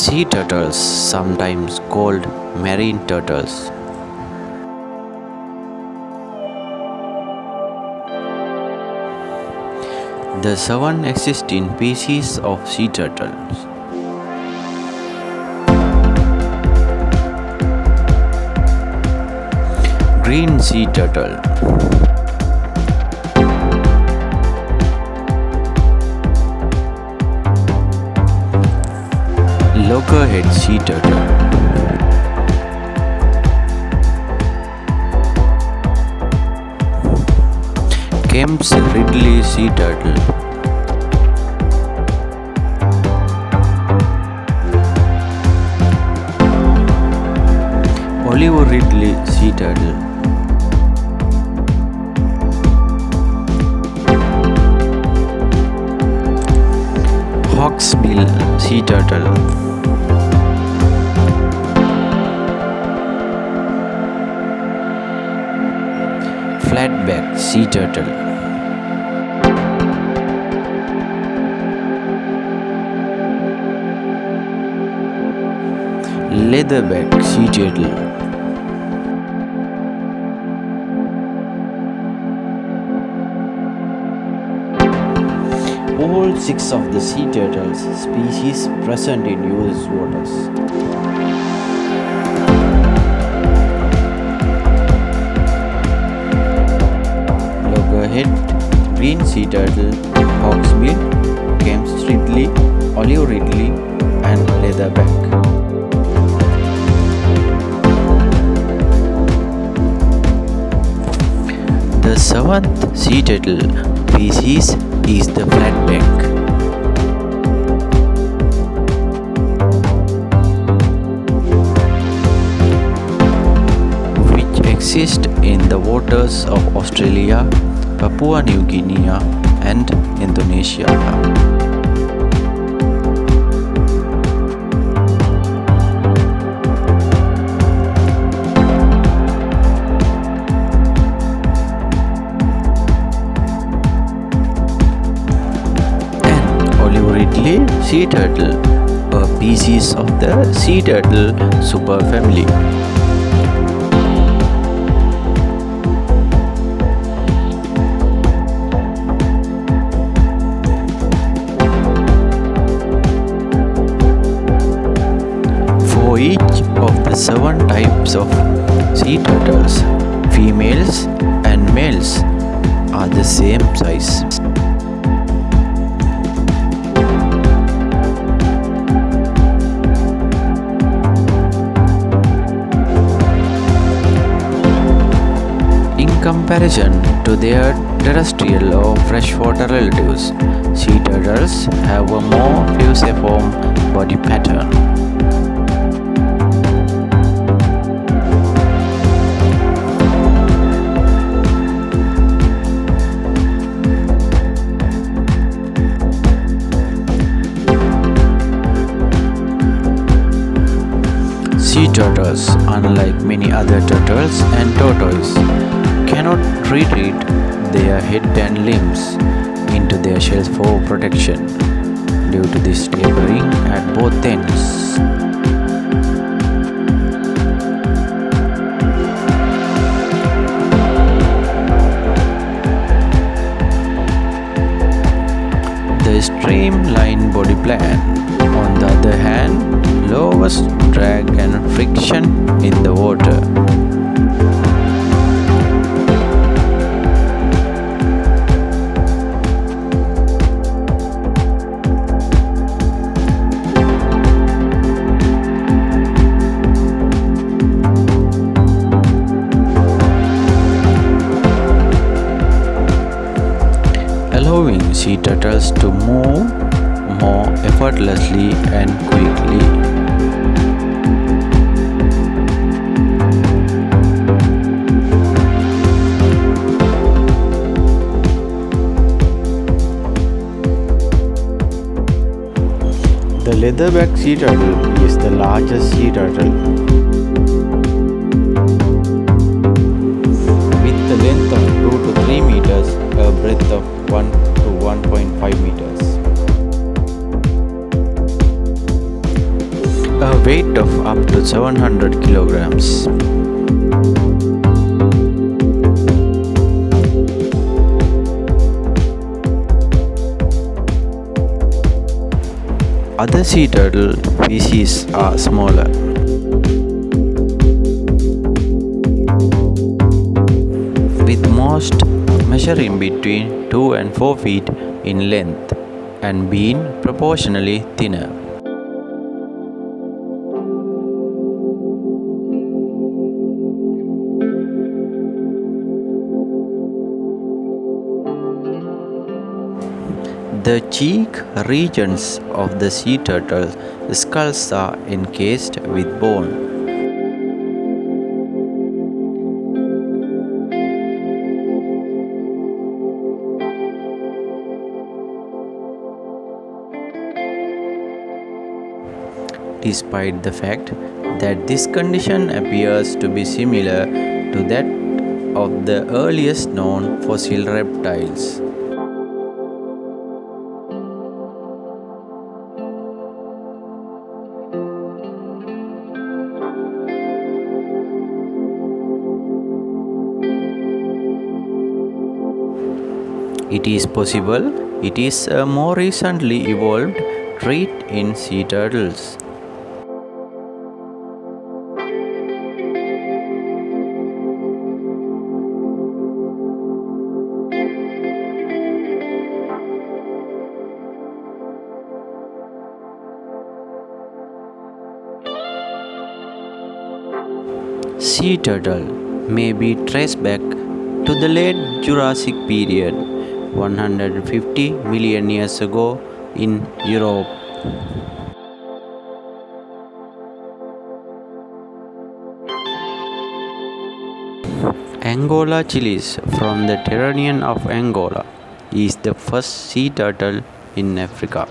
Sea turtles, sometimes called marine turtles. The 7 existing species of sea turtles. Green sea turtle, Loggerhead sea turtle, Kemp's ridley sea turtle, ridley sea turtle, Hawksbill sea turtle, flatback sea turtle, leatherback sea turtle, all 6 of the sea turtles species present in US waters. Loggerhead, green sea turtle, hawksbill, Kemp's ridley, ridley, and leatherback. The 7th sea turtle species is the flatback. Which exist in the waters of Australia, Papua New Guinea, and Indonesia. Ridley sea turtle, a species of the sea turtle superfamily. For each of the 7 types of sea turtles, females and males are the same size. In comparison to their terrestrial or freshwater relatives, sea turtles have a more fusiform body pattern. Sea turtles, unlike many other turtles and tortoises, cannot retreat their head and limbs into their shells for protection due to this tapering at both ends. The streamlined body plan, on the other hand, lowers drag and friction in the water. Allowing sea turtles to move more effortlessly and quickly. The leatherback sea turtle is the largest sea turtle, with a length of 2 to 3 meters, a breadth of 1 to 1.5 meters. a weight of up to 700 kilograms. Other sea turtle species are smaller, with most measuring between 2 and 4 feet in length and being proportionally thinner. The cheek regions of the sea turtle skulls are encased with bone. Despite the fact that this condition appears to be similar to that of the earliest known fossil reptiles. It is possible it is a more recently evolved trait in sea turtles. Sea turtle may be traced back to the late Jurassic period, 150 million years ago in Europe. Angola chilis from the terrestrial of Angola is the first sea turtle in Africa.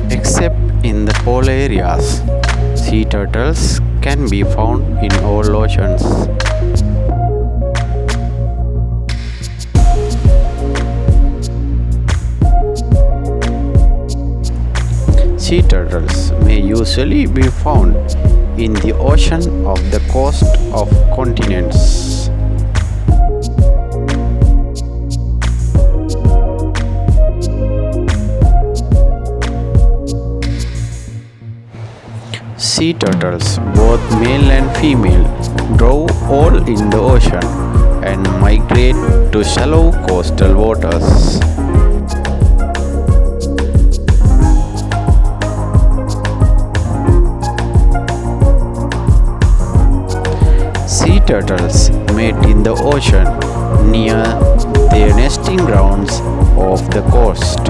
Except in the polar areas, sea turtles can be found in all oceans. Sea turtles may usually be found in the ocean off the coast of continents. Sea turtles, both male and female, drown all in the ocean and migrate to shallow coastal waters. Sea turtles mate in the ocean near their nesting grounds off the coast.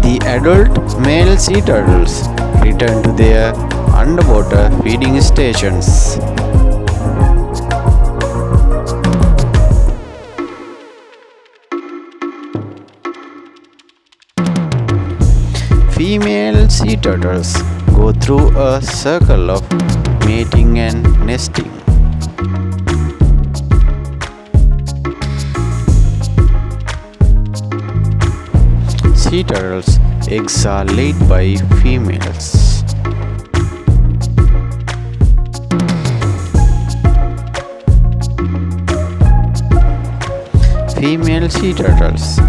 The adult male sea turtles return to their underwater feeding stations. Female sea turtles go through a circle of mating and nesting. Sea turtles' eggs are laid by females. Female sea turtles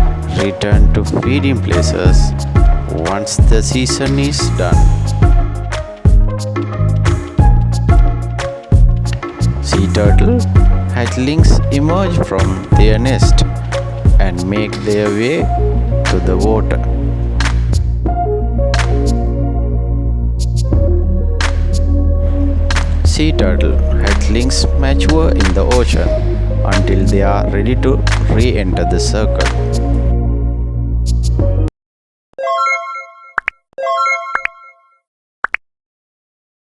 return to feeding places once the season is done. Sea turtle hatchlings emerge from their nest and make their way to the water. Sea turtle hatchlings mature in the ocean until they are ready to re-enter the circle.